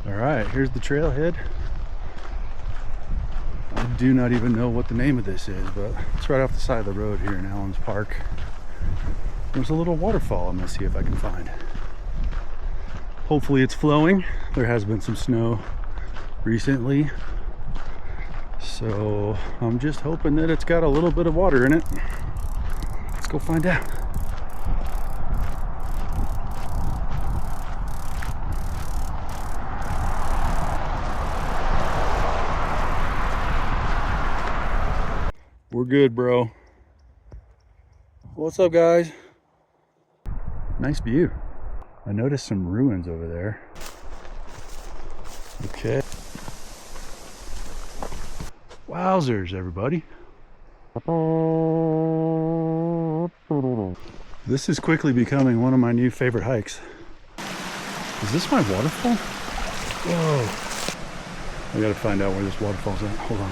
All right, here's the trailhead. I do not even know what the name of this is, but it's right off the side of the road here in Allen's Park. There's a little waterfall I'm gonna see if I can find. Hopefully it's flowing. There has been some snow recently, so I'm just hoping that it's got a little bit of water in it. Let's go find out. We're good, bro. What's up, guys? Nice view. I noticed some ruins over there. Okay. Wowzers, everybody. This is quickly becoming one of my new favorite hikes. Is this my waterfall? Whoa. I gotta find out where this waterfall's at. Hold on.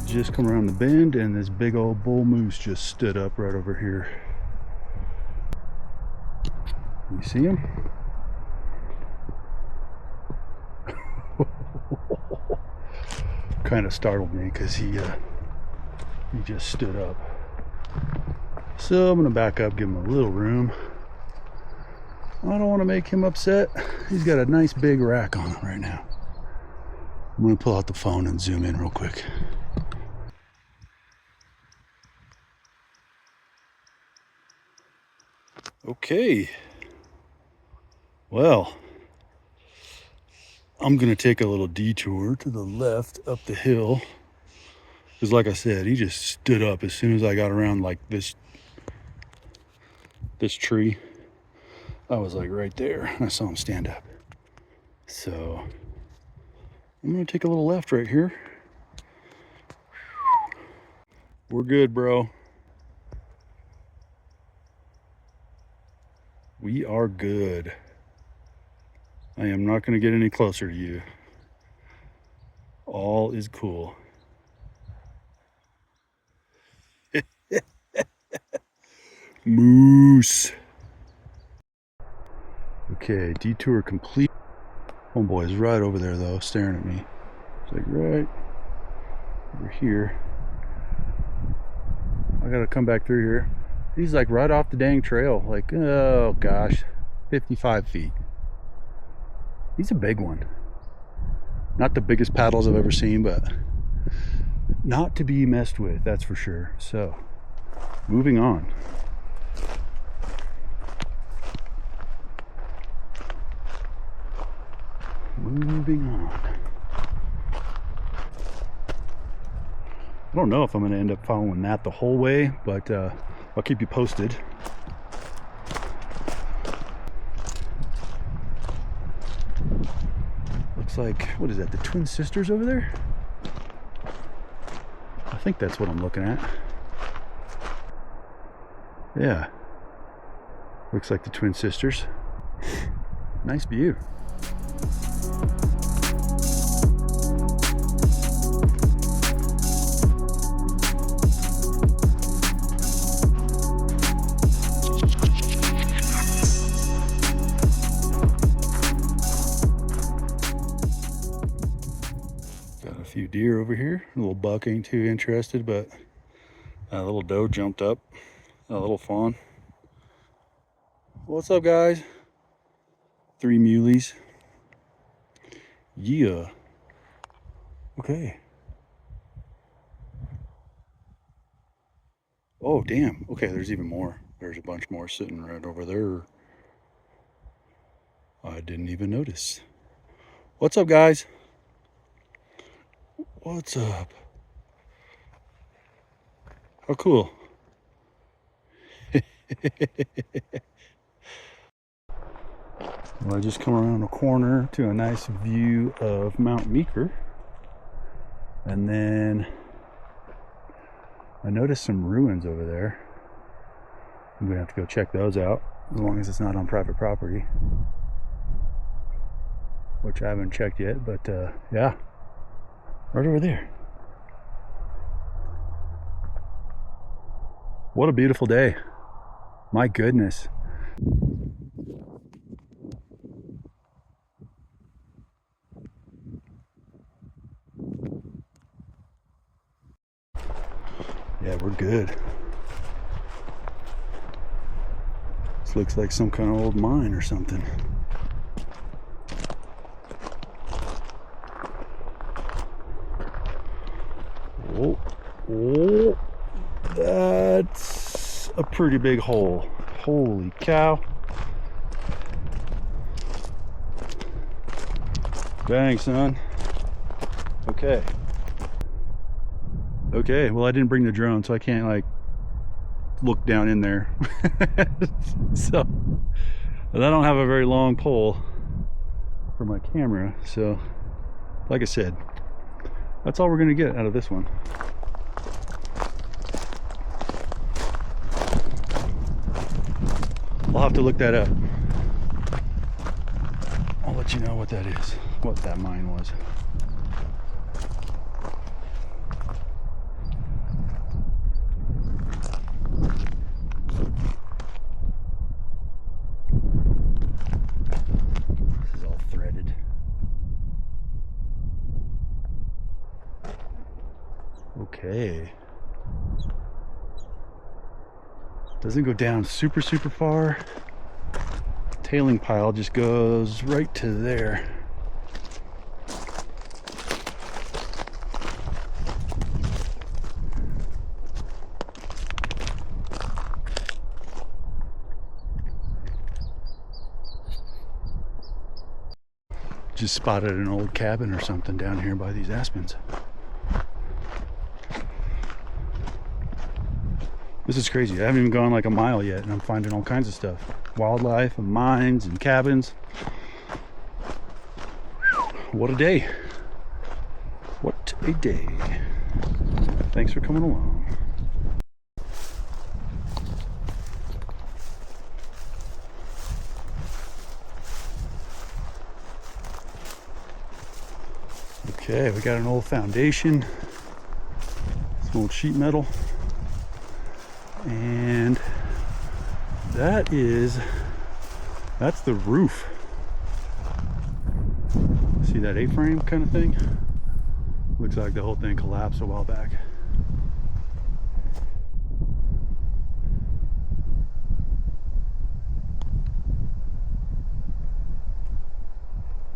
Just come around the bend and this big old bull moose just stood up right over here. You see him? Kind of startled me because he just stood up. So I'm gonna back up, give him a little room. I don't want to make him upset. He's got a nice big rack on him right now. I'm gonna pull out the phone and zoom in real quick. Okay, well, I'm gonna take a little detour to the left up the hill, because like I said, he just stood up as soon as I got around like this tree. I was like right there, I saw him stand up. So I'm gonna take a little left right here. We're good, bro. We are good. I am not going to get any closer to you. All is cool. Moose. Okay, detour complete. Homeboy is right over there though, staring at me. It's like right over here. I gotta come back through here. He's like right off the dang trail, like, oh gosh, 55 feet. He's a big one. Not the biggest paddles I've ever seen, but not to be messed with, that's for sure. So, moving on. Moving on. I don't know if I'm going to end up following that the whole way, but I'll keep you posted. looks like, what is that, the Twin Sisters over there? I think that's what I'm looking at. Yeah. Looks like the Twin Sisters. Nice view. Got a few deer over here. A little buck ain't too interested, but a little doe jumped up. A little fawn. What's up, guys? 3 muleys. Yeah. Okay. Oh, damn. Okay, there's even more. There's a bunch more sitting right over there. I didn't even notice. What's up, guys? What's up? How cool. Well, I just come around a corner to a nice view of Mount Meeker. And then I noticed some ruins over there. I'm gonna have to go check those out, as long as it's not on private property. Which I haven't checked yet, but yeah. Right over there. What a beautiful day. My goodness. Yeah, we're good. This looks like some kind of old mine or something. Oh, oh, that's a pretty big hole. Holy cow. Dang, son. Okay. Okay, well, I didn't bring the drone, so I can't like look down in there. So, but I don't have a very long pole for my camera, so like I said, that's all we're gonna get out of this one. I'll have to look that up. I'll let you know what that is, what that mine was. This is all threaded. Okay. Doesn't go down super far. Tailing pile just goes right to there. Just spotted an old cabin or something down here by these aspens. This is crazy. I haven't even gone like a mile yet, and I'm finding all kinds of stuff. Wildlife and mines and cabins. What a day. What a day. Thanks for coming along. Okay, we got an old foundation. Some old sheet metal. And that's the roof. See that A-frame kind of thing? Looks like the whole thing collapsed a while back.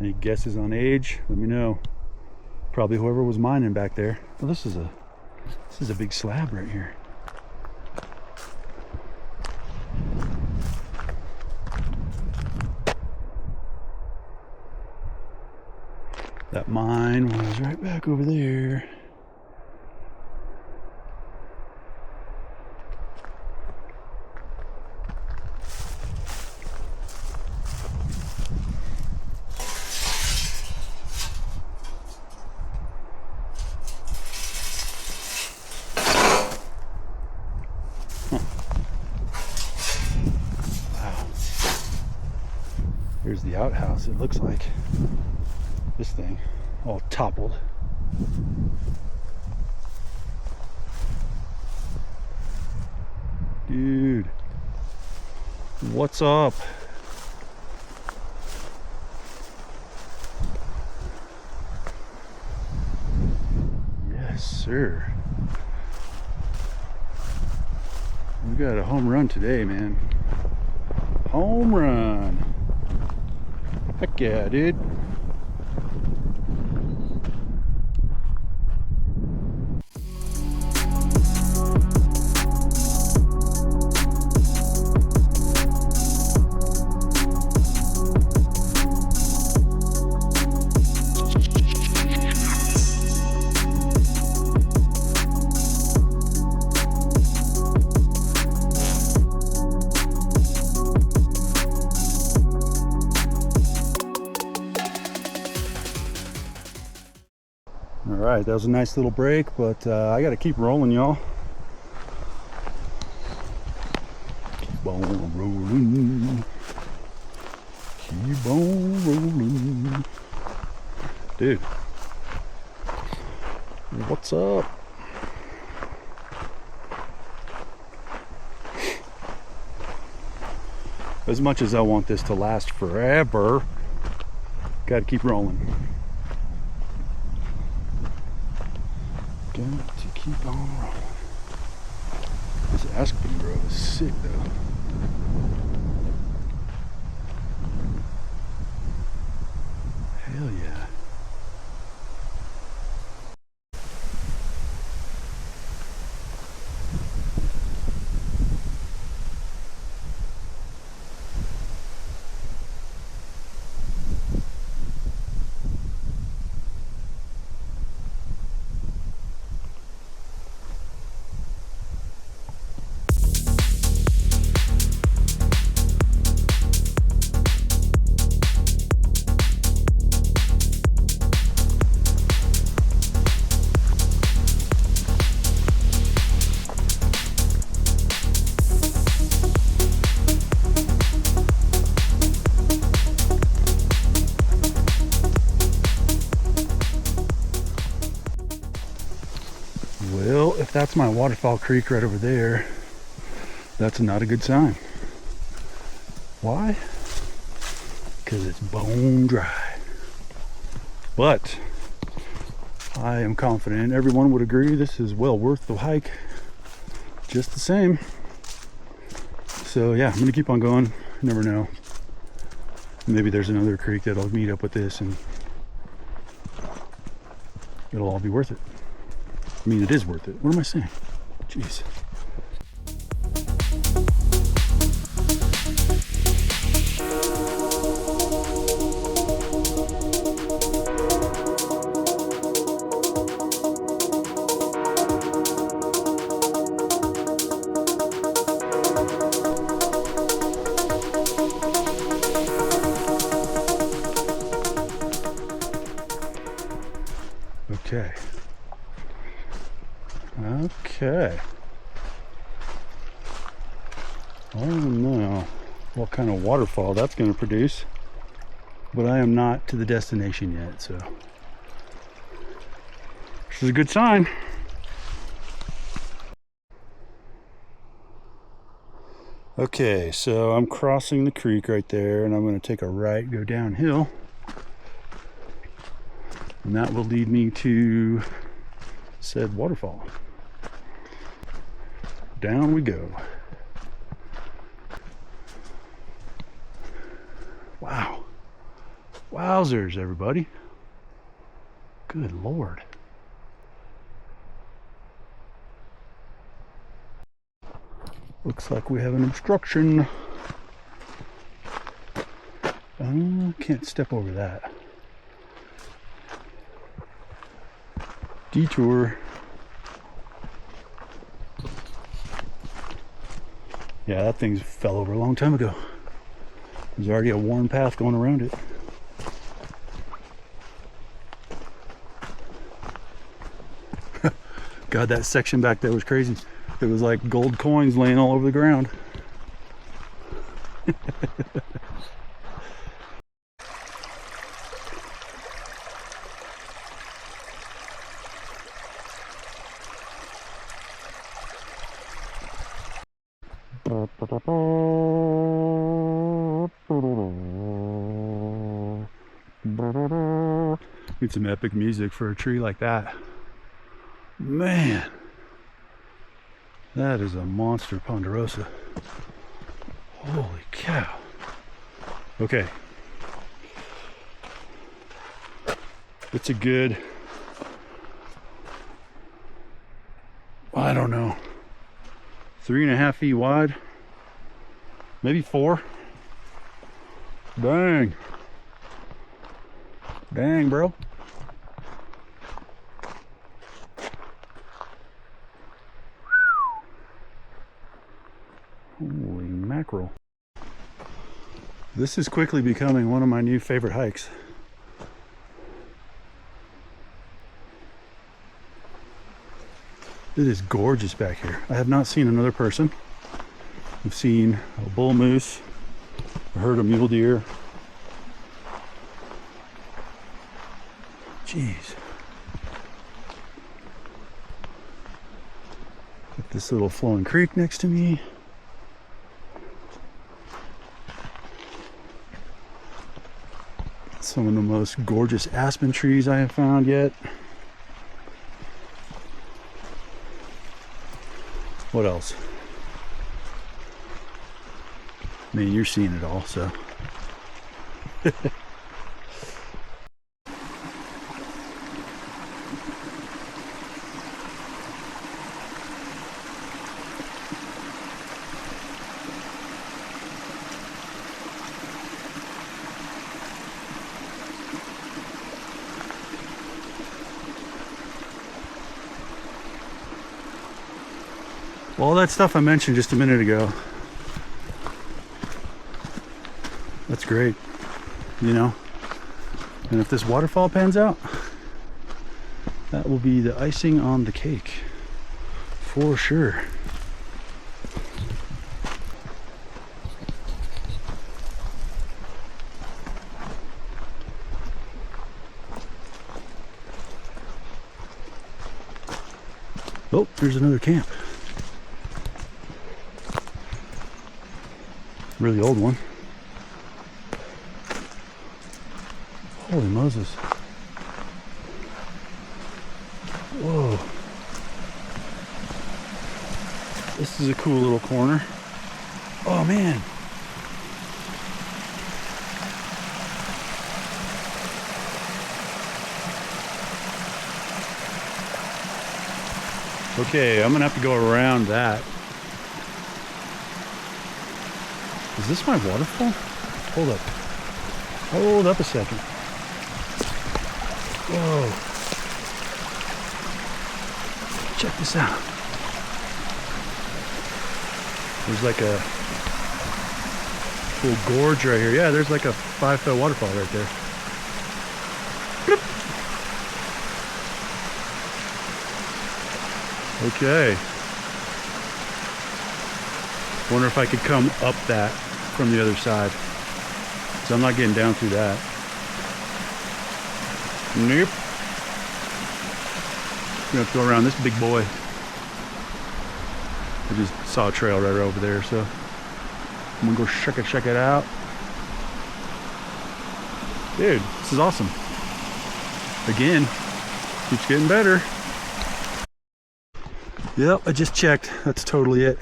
Any guesses on age? Let me know. Probably whoever was mining back there. Well, this is a big slab right here. That mine was right back over there. Here's the outhouse, it looks like. This thing, all toppled. Dude, what's up? Yes, sir. We got a home run today, man. Home run. Heck yeah, dude. Alright, that was a nice little break, but I gotta keep rolling, y'all. Keep on rolling. Keep on rolling. Dude, what's up? As much as I want this to last forever, gotta keep rolling. Got to keep on rolling. This aspen grove is sick though. Hell yeah. Well, if that's my waterfall creek right over there, that's not a good sign. Why? Because it's bone dry. But I am confident everyone would agree this is well worth the hike just the same. So yeah, I'm gonna keep on going. You never know. Maybe there's another creek that'll meet up with this and it'll all be worth it. I mean, it is worth it. What am I saying? Jeez. Okay. Okay. I don't know what kind of waterfall that's going to produce, but I am not to the destination yet, so this is a good sign. Okay, so I'm crossing the creek right there, and I'm going to take a right, go downhill, and that will lead me to said waterfall. Down we go. Wow. Wowzers, everybody. Good Lord. Looks like we have an obstruction. Can't step over that. Detour. Yeah, that thing fell over a long time ago. There's already a worn path going around it. God, that section back there was crazy. It was like gold coins laying all over the ground. Need some epic music for a tree like that. Man, that is a monster ponderosa. Holy cow. Okay. It's a good, I don't know, 3.5 feet wide, maybe 4. Dang. Dang, bro. Holy mackerel. This is quickly becoming one of my new favorite hikes. It is gorgeous back here. I have not seen another person. I've seen a bull moose, a herd of mule deer. Jeez. Got this little flowing creek next to me. Some of the most gorgeous aspen trees I have found yet. What else? I mean, you're seeing it all, so. All that stuff I mentioned just a minute ago, that's great, you know. And if this waterfall pans out, that will be the icing on the cake for sure. Oh, there's another camp. Really old one. Holy Moses. Whoa. This is a cool little corner. Oh man. Okay, I'm gonna have to go around that. Is this my waterfall? Hold up. Hold up a second. Whoa. Check this out. There's like a little gorge right here. Yeah, there's like a 5-foot waterfall right there. Okay. Wonder if I could come up that from the other side. So I'm not getting down through that. Nope. Gonna have to go around this big boy. I just saw a trail right over there, so I'm gonna go check it out. Dude, this is awesome. Again, keeps getting better. Yep, I just checked. That's totally it.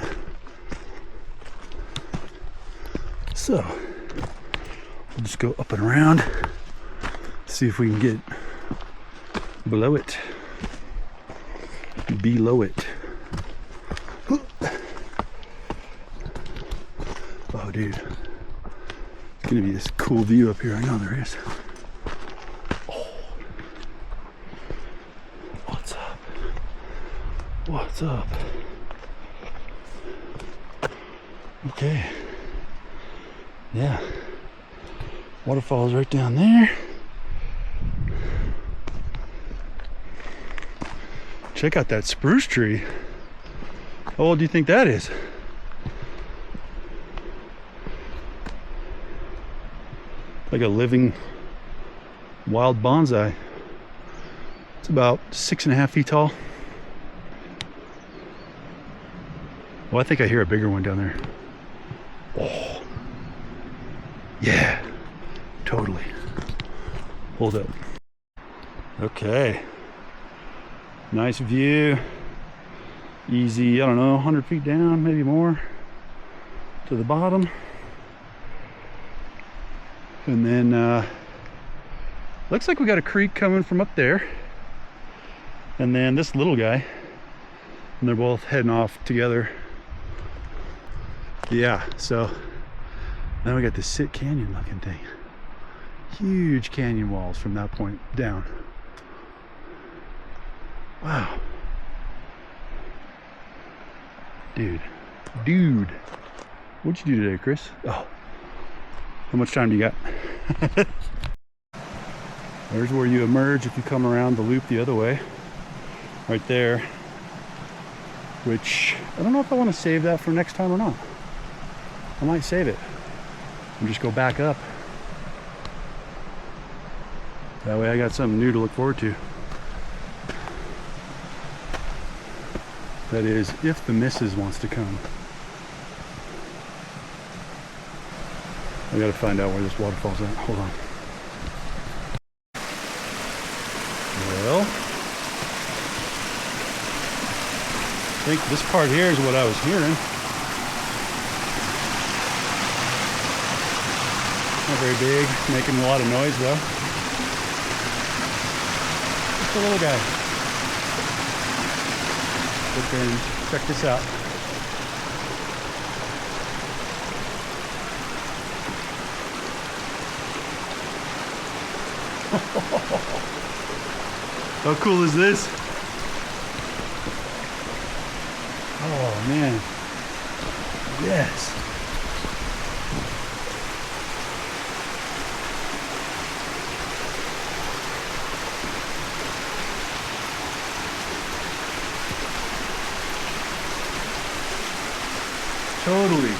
So, we'll just go up and around, see if we can get below it. Below it. Oh, dude. It's gonna be this cool view up here. I know there is. Oh. What's up? What's up? Okay. Yeah, waterfall's right down there. Check out that spruce tree. How old do you think that is? Like a living wild bonsai. It's about 6.5 feet tall. Well, I think I hear a bigger one down there. Oh. Yeah, totally. Hold up. Okay. Nice view. Easy, I don't know, 100 feet down, maybe more, to the bottom. And then looks like we got a creek coming from up there. And then this little guy. And they're both heading off together. Yeah, so now we got this Sit Canyon looking thing. Huge canyon walls from that point down. Wow. Dude, what'd you do today, Chris? Oh, how much time do you got? There's where you emerge if you come around the loop the other way. Right there. Which, I don't know if I want to save that for next time or not. I might save it and just go back up. That way I got something new to look forward to. That is, if the missus wants to come. I gotta find out where this waterfall's at. Hold on. Well, I think this part here is what I was hearing. Not very big, making a lot of noise though. Just a little guy. Sit there and check this out. How cool is this? Oh man. Yes. Totally.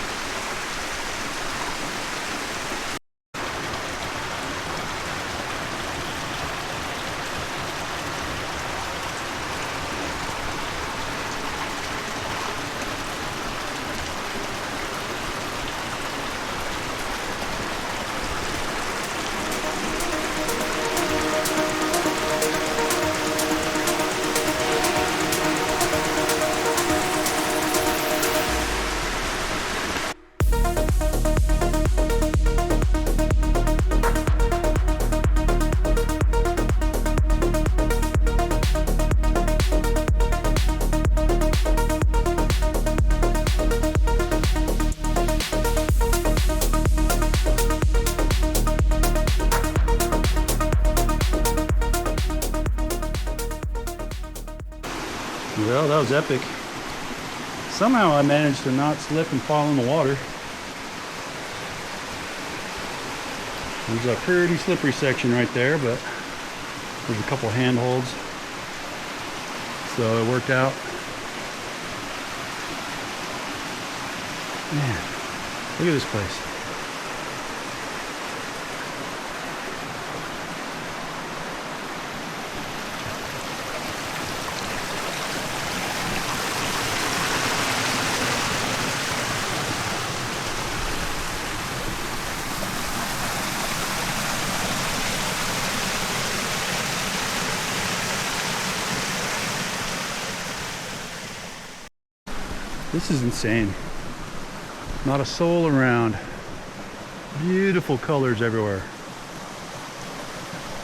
Well, that was epic. Somehow I managed to not slip and fall in the water. There's a pretty slippery section right there, but there's a couple handholds. So it worked out. Man, look at this place. This is insane. Not a soul around. Beautiful colors everywhere.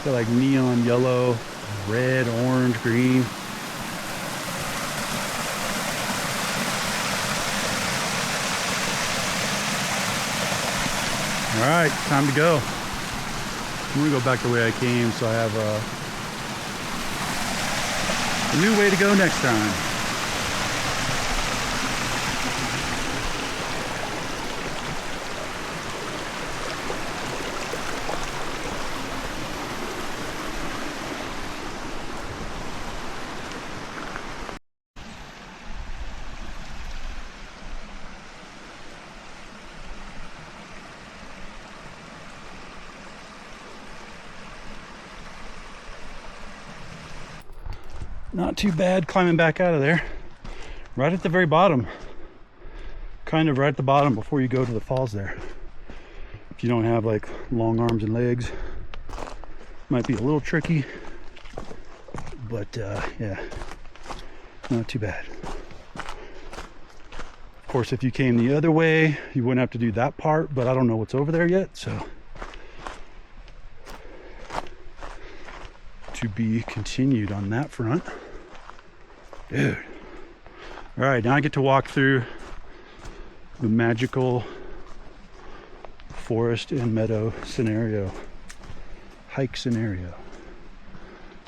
Got like neon yellow, red, orange, green. All right, time to go. I'm gonna go back the way I came, so I have a new way to go next time. Not too bad climbing back out of there. Right at the very bottom. Kind of right at the bottom before you go to the falls there. If you don't have like long arms and legs, might be a little tricky. but yeah, not too bad. Of course, if you came the other way, you wouldn't have to do that part, but I don't know what's over there yet, so to be continued on that front. Dude. All right, now I get to walk through the magical forest and meadow scenario, hike scenario.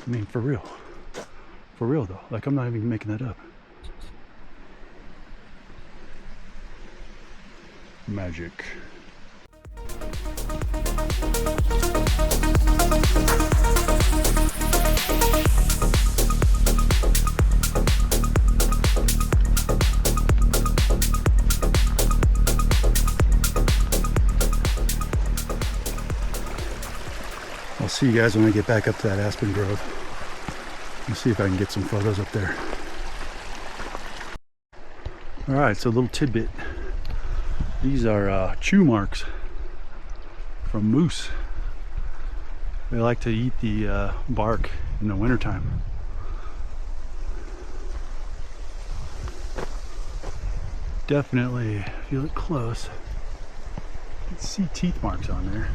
I mean, for real though, like I'm not even making that up. Magic. I'll see you guys when I get back up to that aspen grove. Let's see if I can get some photos up there. All right, so a little tidbit. These are chew marks from moose. They like to eat the bark in the wintertime. Definitely, if you look close, you can see teeth marks on there.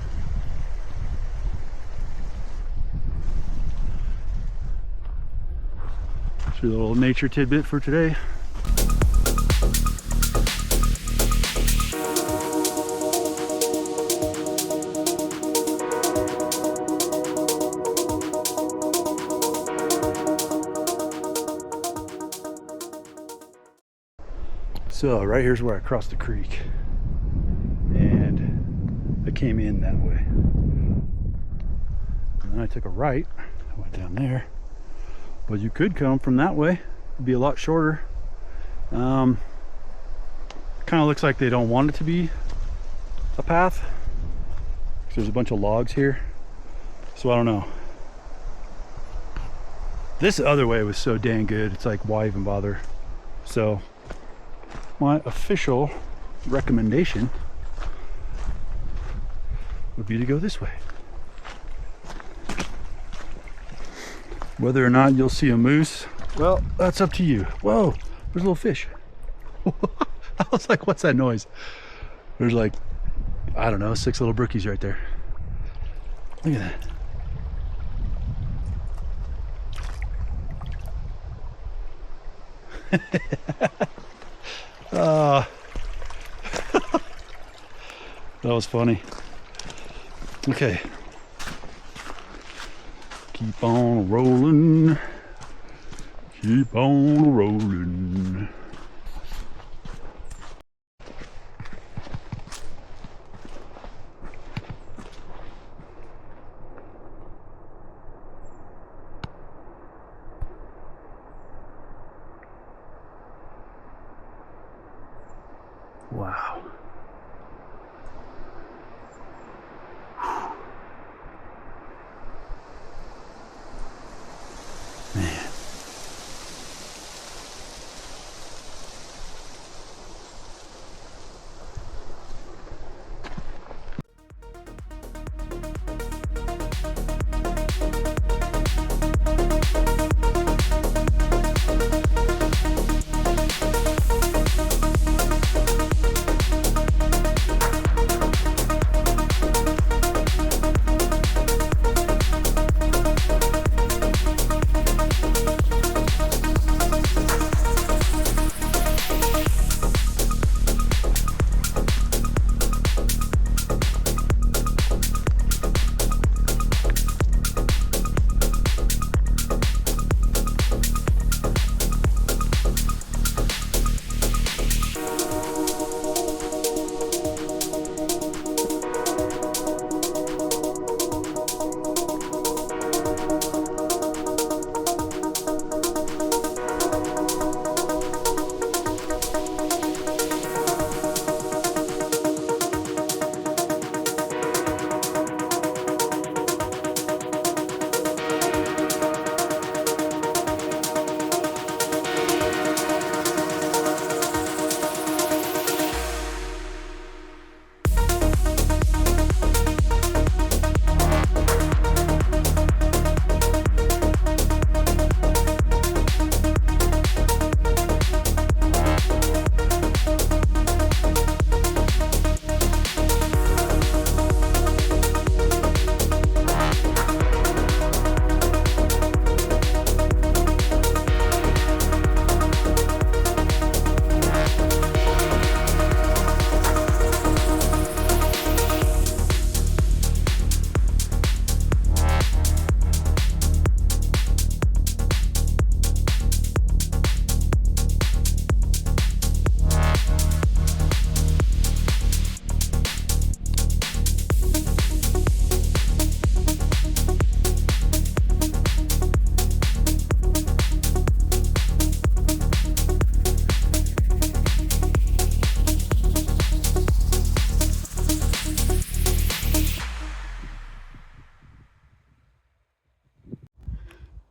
That's your little nature tidbit for today. So right here's where I crossed the creek, and I came in that way, and then I took a right. I went down there, but you could come from that way. It'd be a lot shorter. Kind of looks like they don't want it to be a path. There's a bunch of logs here, so I don't know. This other way was so dang good, it's like, why even bother? So my official recommendation would be to go this way. Whether or not you'll see a moose, well, that's up to you. Whoa, there's a little fish. I was like, what's that noise? There's like, I don't know, 6 little brookies right there. Look at that. That was funny. Okay. Keep on rolling. Keep on rolling. Wow. Man.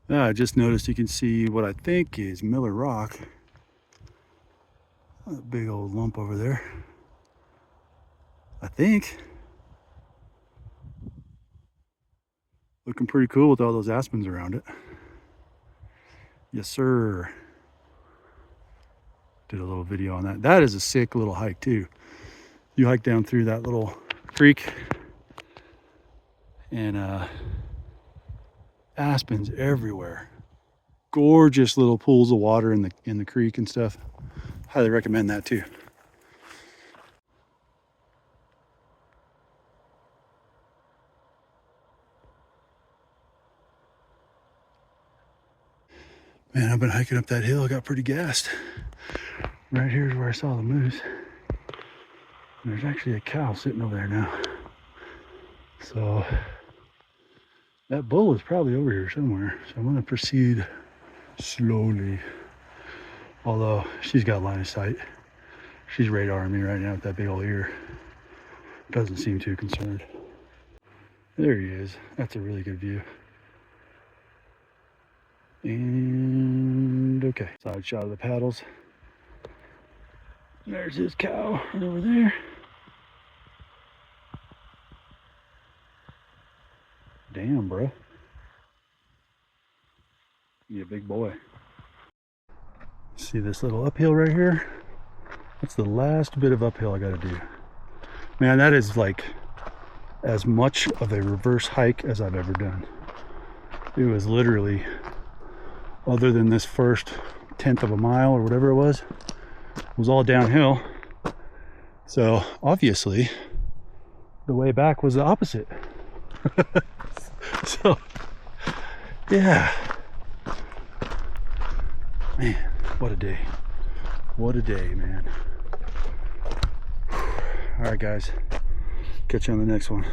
I just noticed you can see what I think is Miller Rock. A big old lump over there. I think. Looking pretty cool with all those aspens around it. Yes, sir. Did a little video on that. That is a sick little hike too. You hike down through that little creek and aspens everywhere. Gorgeous little pools of water in the creek and stuff. Highly recommend that too. Man, I've been hiking up that hill. I got pretty gassed. Right here is where I saw the moose. And there's actually a cow sitting over there now. So that bull is probably over here somewhere. So I'm gonna proceed slowly. Although she's got line of sight. She's radaring me right now with that big old ear. Doesn't seem too concerned. There he is. That's a really good view. And okay, side shot of the paddles. There's his cow right over there. Damn, bro. You a big boy. See this little uphill right here? That's the last bit of uphill I gotta do. Man, that is like as much of a reverse hike as I've ever done. It was literally, other than this first 1/10 of a mile or whatever it was all downhill. So obviously the way back was the opposite. So yeah, man, what a day. What a day, man. All right, guys, catch you on the next one.